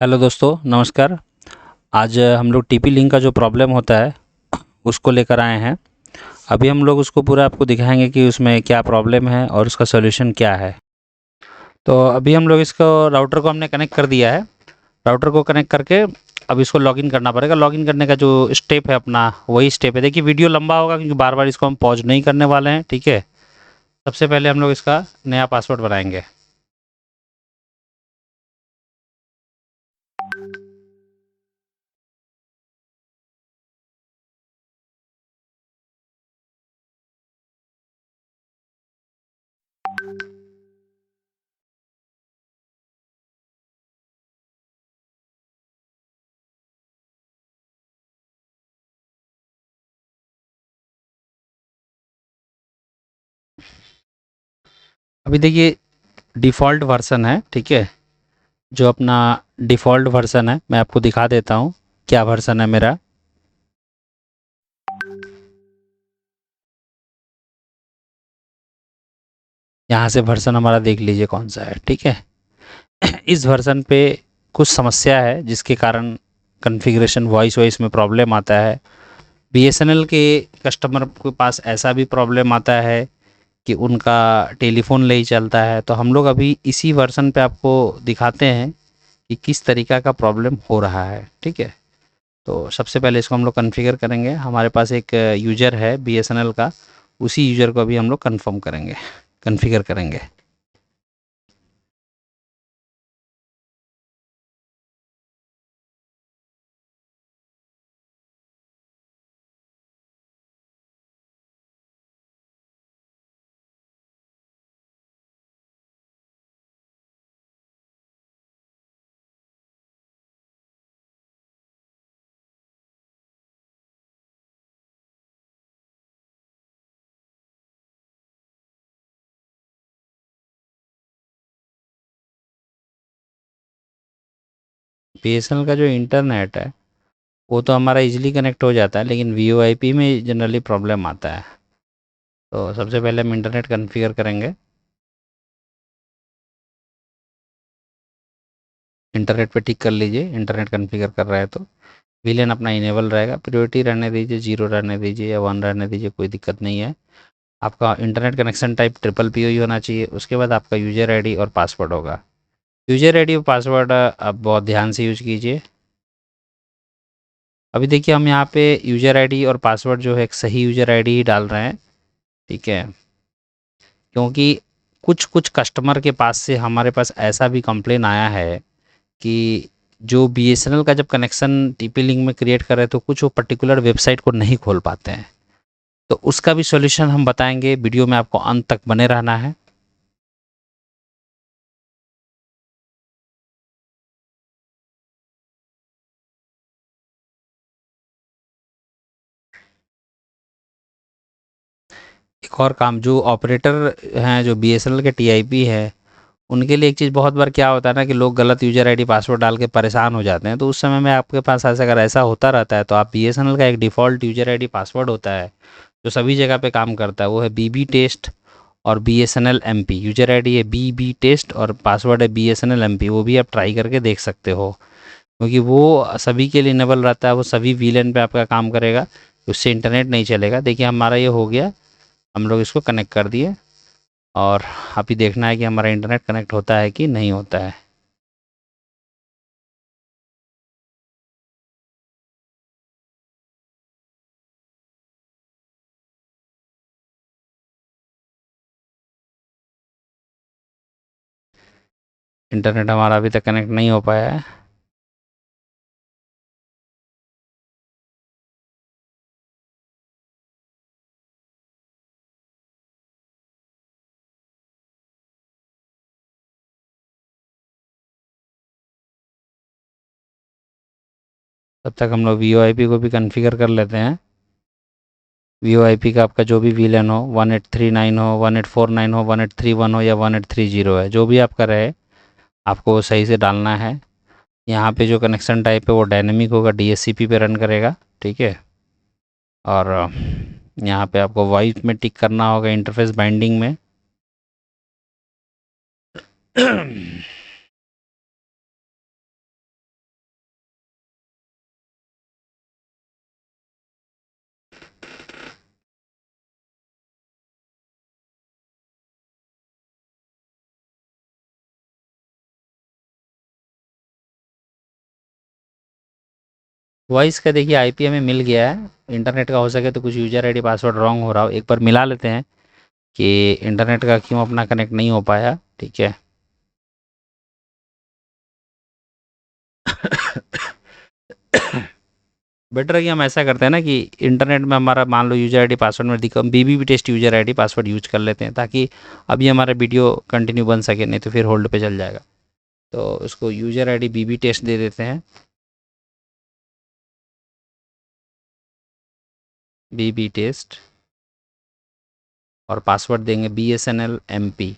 Hello दोस्तों, नमस्कार। आज हम लोग टीपी लिंक का जो प्रॉब्लम होता है उसको लेकर आए हैं। अभी हम लोग उसको पूरा आपको दिखाएंगे कि उसमें क्या प्रॉब्लम है और उसका सॉल्यूशन क्या है। तो अभी हम लोग इसको राउटर को हमने कनेक्ट कर दिया है। राउटर को कनेक्ट करके अब इसको लॉगिन करना पड़ेगा। लॉगिन करने का जो स्टेप है अपना वही स्टेप है। देखिए वीडियो लंबा होगा क्योंकि बार बार इसको हम पॉज नहीं करने वाले हैं, ठीक है। सबसे पहले हम लोग इसका नया पासवर्ड बनाएंगे। अभी देखिए डिफ़ॉल्ट वर्ज़न है, ठीक है। जो अपना डिफ़ॉल्ट वर्ज़न है मैं आपको दिखा देता हूँ क्या वर्ज़न है मेरा। यहाँ से वर्ज़न हमारा देख लीजिए कौन सा है, ठीक है। इस वर्ज़न पे कुछ समस्या है जिसके कारण कॉन्फ़िगरेशन वॉइस वॉइस में प्रॉब्लम आता है। बीएसएनएल के कस्टमर के पास ऐसा भी प्रॉब्लम आता है कि उनका टेलीफोन नहीं चलता है। तो हम लोग अभी इसी वर्ज़न पे आपको दिखाते हैं कि किस तरीका का प्रॉब्लम हो रहा है, ठीक है। तो सबसे पहले इसको हम लोग कॉन्फ़िगर करेंगे। हमारे पास एक यूज़र है बीएसएनएल का, उसी यूज़र को अभी हम लोग कन्फर्म करेंगे, कॉन्फ़िगर करेंगे। बीएसएनएल का जो इंटरनेट है वो तो हमारा इजीली कनेक्ट हो जाता है, लेकिन वीओआईपी में जनरली प्रॉब्लम आता है। तो सबसे पहले हम इंटरनेट कॉन्फ़िगर करेंगे। इंटरनेट पे टिक कर लीजिए, इंटरनेट कॉन्फ़िगर कर रहा है तो वीलैन अपना इनेबल रहेगा। प्रायोरिटी रहने दीजिए, 0 रहने दीजिए या 1 रहने दीजिए, कोई दिक्कत नहीं है। आपका internet connection type triple P ही होना चाहिए। उसके बाद आपका यूज़र आईडी और पासवर्ड होगा। यूज़र आईडी और पासवर्ड आप बहुत ध्यान से यूज़ कीजिए। अभी देखिए हम यहाँ पे यूज़र आईडी और पासवर्ड जो है एक सही यूज़र आईडी ही डाल रहे हैं, ठीक है। क्योंकि कुछ कुछ कस्टमर के पास से हमारे पास ऐसा भी कंप्लेन आया है कि जो बीएसएनएल का जब कनेक्शन टीपी लिंक में क्रिएट कर रहे हैं तो कुछ वो पर्टिकुलर वेबसाइट को नहीं खोल पाते हैं। तो उसका भी सॉल्यूशन हम बताएंगे। वीडियो में आपको अंत तक बने रहना है। एक और काम, जो ऑपरेटर हैं, जो बीएसएनएल के टीआईपी है, उनके लिए एक चीज़ बहुत बार क्या होता है ना कि लोग गलत यूज़र आईडी पासवर्ड डाल के परेशान हो जाते हैं। तो उस समय में आपके पास ऐसा अगर ऐसा होता रहता है तो आप बीएसएनएल का एक डिफ़ॉल्ट यूज़र आईडी पासवर्ड होता है जो सभी जगह पे काम करता है, वो है बीबी टेस्ट और बीएसएनएल एमपी। यूज़र आईडी है बीबी टेस्ट और पासवर्ड है बीएसएनएल एमपी। वो भी आप ट्राई करके देख सकते हो क्योंकि वो सभी के लिए इनेबल रहता है। वो सभी वीलैन पे आपका काम करेगा, उससे इंटरनेट नहीं चलेगा। देखिए हमारा ये हो गया, हम लोग इसको कनेक्ट कर दिए और अभी देखना है कि हमारा इंटरनेट कनेक्ट होता है कि नहीं होता है। इंटरनेट हमारा अभी तक कनेक्ट नहीं हो पाया है। तब तक हम लोग वीओआईपी को भी कॉन्फ़िगर कर लेते हैं। वीओआईपी का आपका जो भी वीलैन हो, 1839 हो, 1849 हो, 1831 हो या 1830 है, जो भी आपका रहे आपको वो सही से डालना है। यहाँ पे जो कनेक्शन टाइप है वो डायनेमिक होगा, डीएससीपी पे रन करेगा, ठीक है। और यहाँ पे आपको वॉइस में टिक करना होगा इंटरफेस बाइंडिंग में। वॉइस का देखिए आईपी हमें मिल गया है। इंटरनेट का हो सके तो कुछ यूज़र आईडी पासवर्ड रॉन्ग हो रहा हो, एक बार मिला लेते हैं कि इंटरनेट का क्यों अपना कनेक्ट नहीं हो पाया। ठीक है। बेटर है कि हम ऐसा करते हैं ना कि इंटरनेट में हमारा मान लो यूज़र आईडी पासवर्ड में दिखा, BB test user ID password use कर लेते हैं ताकि अभी हमारा वीडियो कंटिन्यू बन सके, नहीं तो फिर होल्ड पे चल जाएगा। तो उसको यूज़र आईडी बीबी टेस्ट दे देते हैं, बीबी टेस्ट, और पासवर्ड देंगे BSNL MP।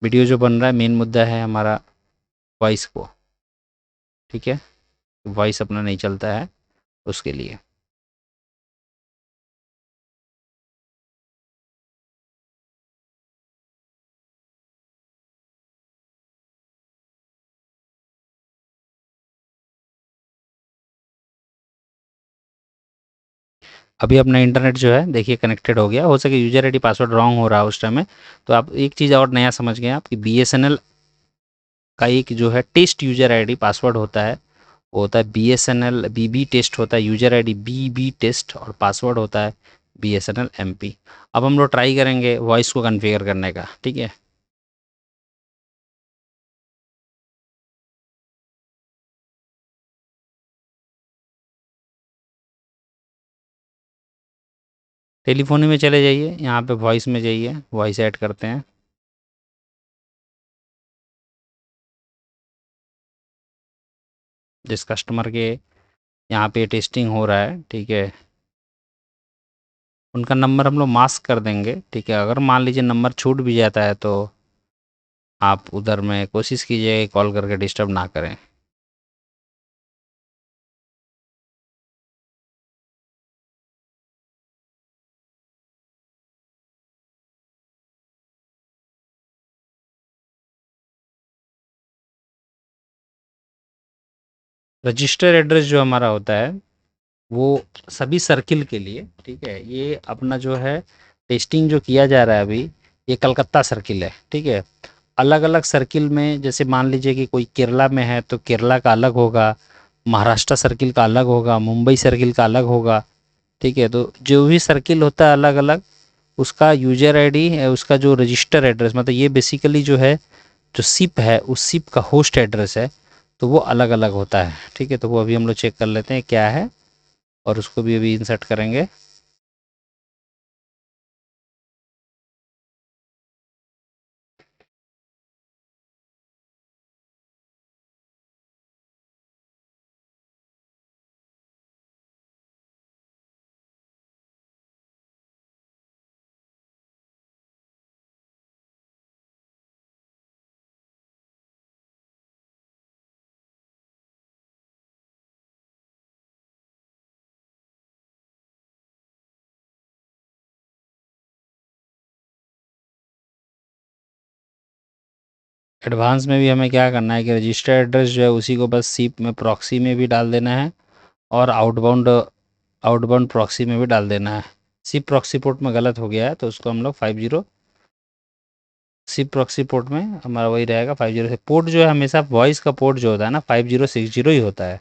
वीडियो जो बन रहा है मेन मुद्दा है हमारा वॉइस को। ठीक है, वॉइस अपना नहीं चलता है उसके लिए। अभी अपना इंटरनेट जो है देखिए कनेक्टेड हो गया, हो सके यूजर आईडी पासवर्ड रॉन्ग हो रहा है उस टाइम में। तो आप एक चीज़ और नया समझ गए आप कि BSNL का एक जो है टेस्ट यूजर आईडी पासवर्ड होता है, वो होता है BSNL BB टेस्ट होता है, यूजर आईडी BB टेस्ट, और पासवर्ड होता है BSNL MP। अब हम लोग ट्राई करेंगे वॉइस को कन्फिगर करने का। ठीक है, टेलीफोनी में चले जाइए, यहाँ पे वॉइस में जाइए, वॉइस ऐड करते हैं। जिस कस्टमर के यहाँ पे टेस्टिंग हो रहा है, ठीक है, उनका नंबर हम लोग मास्क कर देंगे। ठीक है, अगर मान लीजिए नंबर छूट भी जाता है तो आप उधर में कोशिश कीजिए कॉल करके डिस्टर्ब ना करें। रजिस्टर एड्रेस जो हमारा होता है वो सभी सर्किल के लिए, ठीक है, ये अपना जो है टेस्टिंग जो किया जा रहा है अभी, ये कलकत्ता सर्किल है। ठीक है, अलग अलग सर्किल में जैसे मान लीजिए कि कोई केरला में है तो केरला का अलग होगा, महाराष्ट्र सर्किल का अलग होगा, मुंबई सर्किल का अलग होगा। ठीक है, तो जो भी सर्किल होता है अलग अलग, उसका यूजर आईडी है, उसका जो रजिस्टर एड्रेस, मतलब ये बेसिकली जो है जो सिप है उस सिप का होस्ट एड्रेस है, तो वो अलग अलग होता है। ठीक है, तो वो अभी हम लोग चेक कर लेते हैं क्या है, और उसको भी अभी इंसर्ट करेंगे। एडवांस में भी हमें क्या करना है कि रजिस्टर एड्रेस जो है उसी को बस सिप में प्रॉक्सी में भी डाल देना है, और आउटबाउंड आउटबाउंड प्रॉक्सी में भी डाल देना है। सिप प्रॉक्सी पोर्ट में गलत हो गया है तो उसको हम लोग 50, सिप प्रॉक्सी पोर्ट में हमारा वही रहेगा 50 से। पोर्ट जो है हमेशा वॉइस का पोर्ट जो होता है ना 5060 ही होता है।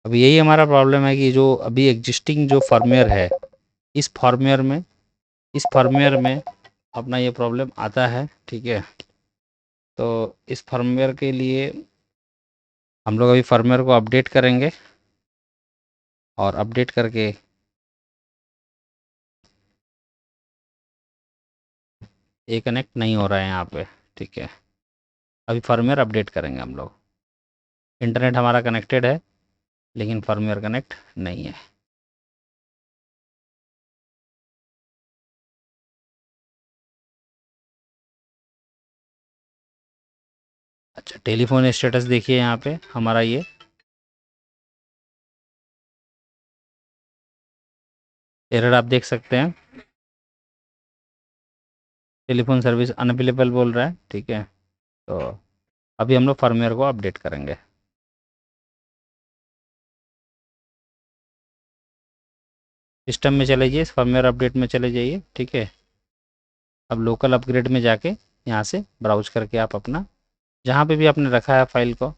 अब यही हमारा प्रॉब्लम है कि जो अभी एग्जिस्टिंग जो फर्मवेयर है, इस फर्मवेयर में इस फर्मवेयर में अपना ये प्रॉब्लम आता है। ठीक है, तो इस फर्मवेयर के लिए हम लोग अभी फर्मवेयर को अपडेट करेंगे, और अपडेट करके ये कनेक्ट नहीं हो रहा है यहाँ पे। ठीक है, अभी फर्मवेयर अपडेट करेंगे हम लोग। इंटरनेट हमारा कनेक्टेड है लेकिन फर्मवेयर कनेक्ट नहीं है। अच्छा, टेलीफोन स्टेटस देखिए यहाँ पे हमारा ये एरर आप देख सकते हैं, टेलीफोन सर्विस अनअवेलेबल बोल रहा है। ठीक है, तो अभी हम लोग फर्मवेयर को अपडेट करेंगे। सिस्टम में चले जाइए, फर्मवेयर अपडेट में चले जाइए, ठीक है। अब लोकल अपग्रेड में जाके यहाँ से ब्राउज करके आप अपना जहाँ पे भी आपने रखा है फाइल को,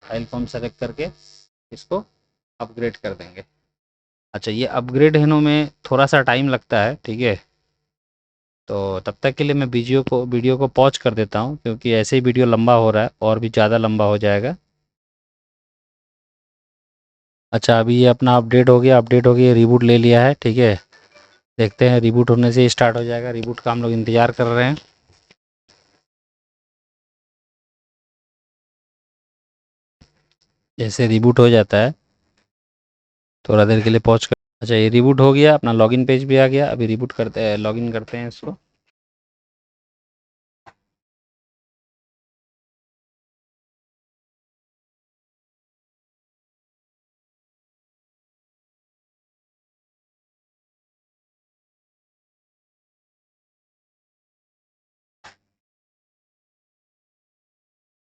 फाइल को हम सेलेक्ट करके इसको अपग्रेड कर देंगे। अच्छा, ये अपग्रेड होने में थोड़ा सा टाइम लगता है, ठीक है। तो तब तक के लिए मैं वीडियो को पॉज कर देता हूँ, क्योंकि ऐसे ही वीडियो लंबा हो रहा है और भी ज़्यादा लंबा हो जाएगा। अच्छा, अभी ये अपना अपडेट हो गया, रिबूट ले लिया है, ठीक है। देखते हैं, रिबूट होने से स्टार्ट हो जाएगा। रिबूट का हम लोग इंतज़ार कर रहे हैं। जैसे रिबूट हो जाता है थोड़ा देर के लिए पॉज कर। अच्छा, ये रिबूट हो गया, अपना लॉगिन पेज भी आ गया। अभी रिबूट करते हैं, लॉगिन करते हैं इसको।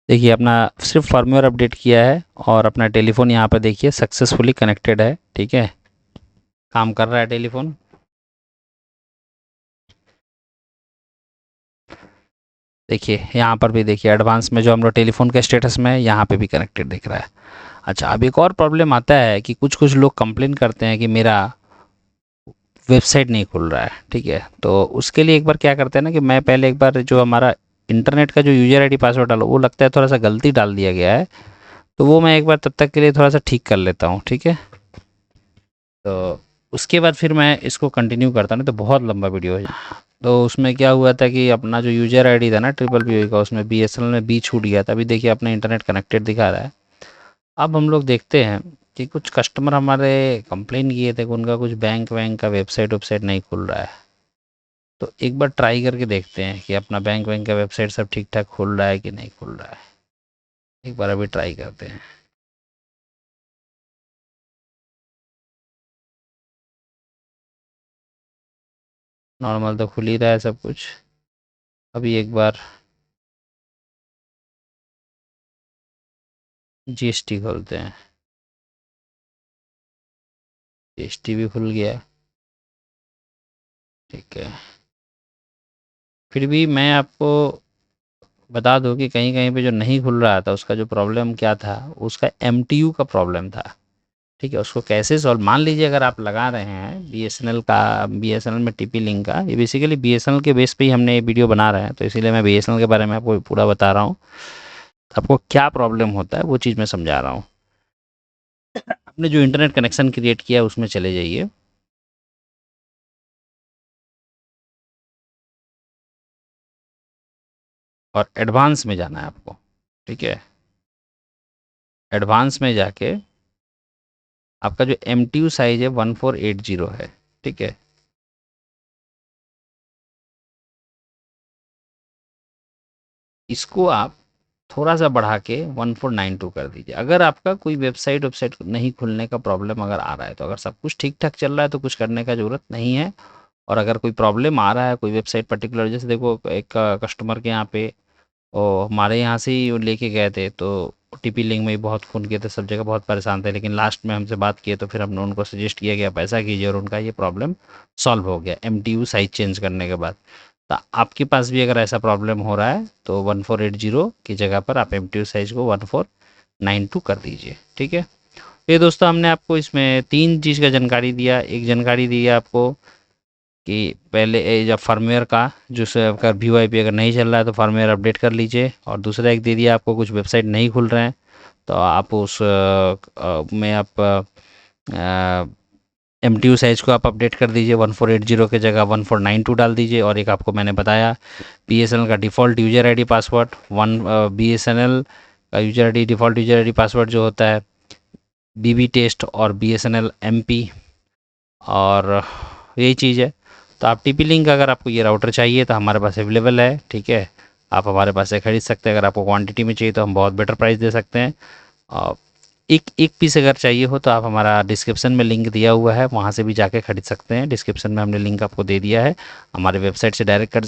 देखिए, अपना सिर्फ फर्मवेयर अपडेट किया है और अपना टेलीफोन यहाँ पर देखिए सक्सेसफुली कनेक्टेड है, ठीक है। काम कर रहा है टेलीफोन। देखिए यहाँ पर भी देखिए एडवांस में जो हम लोग टेलीफोन के स्टेटस में है, यहाँ पे भी कनेक्टेड दिख रहा है। अच्छा, अब एक और प्रॉब्लम आता है कि कुछ कुछ लोग कंप्लेन करते हैं कि मेरा वेबसाइट नहीं खुल रहा है, ठीक है। तो उसके लिए एक बार क्या करते हैं ना कि मैं पहले एक बार जो हमारा इंटरनेट का जो यूज़र आईडी पासवर्ड डालो, वो लगता है थोड़ा सा गलती डाल दिया गया है। तो वो मैं एक बार तब तक के लिए थोड़ा सा ठीक कर लेता हूँ, ठीक है। तो उसके बाद फिर मैं इसको कंटिन्यू करता हूँ, नहीं तो बहुत लंबा वीडियो है। तो उसमें क्या हुआ था कि अपना जो यूज़र आईडी था ना ट्रिपल पी का, उसमें बीएसएनएल में बी छूट गया था। अभी देखिए अपना इंटरनेट कनेक्टेड दिखा रहा है। अब हम लोग देखते हैं कि कुछ कस्टमर हमारे कंप्लेन किए थे कि उनका कुछ बैंक वैंक का वेबसाइट नहीं खुल रहा है। तो एक बार ट्राई करके देखते हैं कि अपना बैंक वैंक का वेबसाइट सब ठीक ठाक खुल रहा है कि नहीं खुल रहा है। एक बार अभी ट्राई करते हैं। नॉर्मल तो खुल ही रहा है सब कुछ। अभी एक बार जीएसटी खोलते हैं। जीएसटी भी खुल गया, ठीक है। फिर भी मैं आपको बता दूं कि कहीं कहीं पे जो नहीं खुल रहा था उसका जो प्रॉब्लम क्या था, उसका एमटीयू का प्रॉब्लम था, ठीक है। उसको कैसे सॉल्व, मान लीजिए अगर आप लगा रहे हैं बीएसएनएल का, बीएसएनएल में टीपी लिंक का, ये बेसिकली बीएसएनएल के बेस पे ही हमने ये वीडियो बना रहे हैं, तो इसीलिए मैं बीएसएनएल के बारे में आपको पूरा बता रहा हूँ। आपको क्या प्रॉब्लम होता है वो चीज़ मैं समझा रहा हूँ। आपने जो इंटरनेट कनेक्शन क्रिएट किया है उसमें चले जाइए, और एडवांस में जाना है आपको, ठीक है। एडवांस में जाके आपका जो एमटीयू साइज है 1480 है, ठीक है। इसको आप थोड़ा सा बढ़ा के 1492 कर दीजिए। अगर आपका कोई वेबसाइट नहीं खुलने का प्रॉब्लम अगर आ रहा है, तो अगर सब कुछ ठीक ठाक चल रहा है तो कुछ करने का ज़रूरत नहीं है। और अगर कोई प्रॉब्लम आ रहा है कोई वेबसाइट पर्टिकुलर, जैसे देखो एक कस्टमर के यहाँ पे हमारे यहाँ से ही वो लेके गए थे, तो टीपी लिंक में ही बहुत खून किए थे, सब जगह बहुत परेशान थे, लेकिन लास्ट में हमसे बात किए तो फिर हमने उनको सजेस्ट किया कि आप ऐसा कीजिए, और उनका ये प्रॉब्लम सॉल्व हो गया एमटीयू साइज चेंज करने के बाद। तो आपके पास भी अगर ऐसा प्रॉब्लम हो रहा है तो 1480 की जगह पर आप एमटीयू साइज को 1492 कर दीजिए, ठीक है। ये दोस्तों हमने आपको इसमें 3 चीज़ का जानकारी दिया। एक जानकारी दी है आपको कि पहले जब फर्मवेयर का जो आपका व्यू आईपी अगर नहीं चल रहा है तो फर्मवेयर अपडेट कर लीजिए। और दूसरा एक दे दिया आपको, कुछ वेबसाइट नहीं खुल रहे हैं तो आप उस में आप एम टी यू साइज़ को आप अपडेट कर दीजिए, 1480 के जगह 1492 डाल दीजिए। और एक आपको मैंने बताया बी एस एन एल का default user I D password B S N L का user I D default user I D password जो होता है बी बी टेस्ट और B S N L M P, और यही चीज़ है। तो आप टीपी लिंक अगर आपको ये राउटर चाहिए तो हमारे पास अवेलेबल है, ठीक है। आप हमारे पास से खरीद सकते हैं। अगर आपको क्वांटिटी में चाहिए तो हम बहुत बेटर प्राइस दे सकते हैं। एक एक पीस अगर चाहिए हो तो आप हमारा डिस्क्रिप्शन में लिंक दिया हुआ है, वहाँ से भी जाके खरीद सकते हैं। डिस्क्रिप्शन में हमने लिंक आपको दे दिया है, हमारे वेबसाइट से डायरेक्ट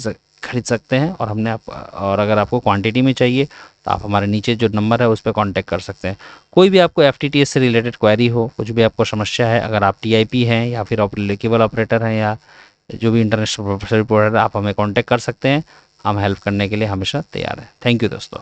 खरीद सकते हैं। और अगर आपको क्वांटिटी में चाहिए तो आप हमारे नीचे जो नंबर है उस पर कांटेक्ट कर सकते हैं। कोई भी आपको एफटीटीएस से रिलेटेड क्वेरी हो, कुछ भी आपको समस्या है, अगर आप टीआईपी हैं या फिर केबल ऑपरेटर हैं या जो भी इंटरनेशनल प्रोफेशनल रिपोर्टर है, आप हमें कांटेक्ट कर सकते हैं। हम हेल्प करने के लिए हमेशा तैयार हैं। थैंक यू दोस्तों।